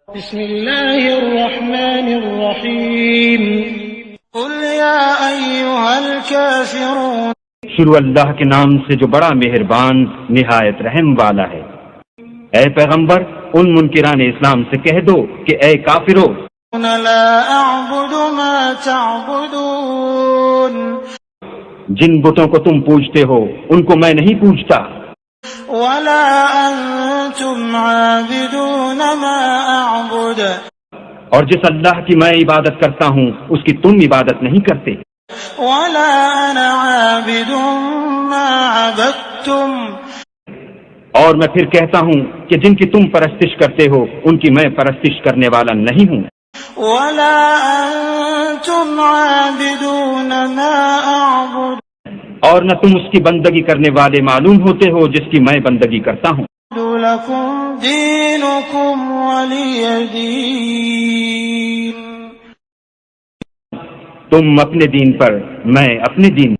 بسم اللہ الرحمن الرحیم قل یا ایھا الکافرون شروع اللہ کے نام سے جو بڑا مہربان نہایت رحم والا ہے۔ اے پیغمبر ان منکران اسلام سے کہہ دو کہ اے کافرو، لا اعبد ما تعبدون جن بتوں کو تم پوجتے ہو ان کو میں نہیں پوجتا، ولا انتم عابدون ما اعبد اور جس اللہ کی میں عبادت کرتا ہوں اس کی تم عبادت نہیں کرتے، ولا انا عابد ما عبدتم اور میں پھر کہتا ہوں کہ جن کی تم پرستش کرتے ہو ان کی میں پرستش کرنے والا نہیں ہوں، ولا انتم عابدون ما اعبد اور نہ تم اس کی بندگی کرنے والے معلوم ہوتے ہو جس کی میں بندگی کرتا ہوں۔ لکم دینکم ولی دین تم اپنے دین پر، میں اپنے دین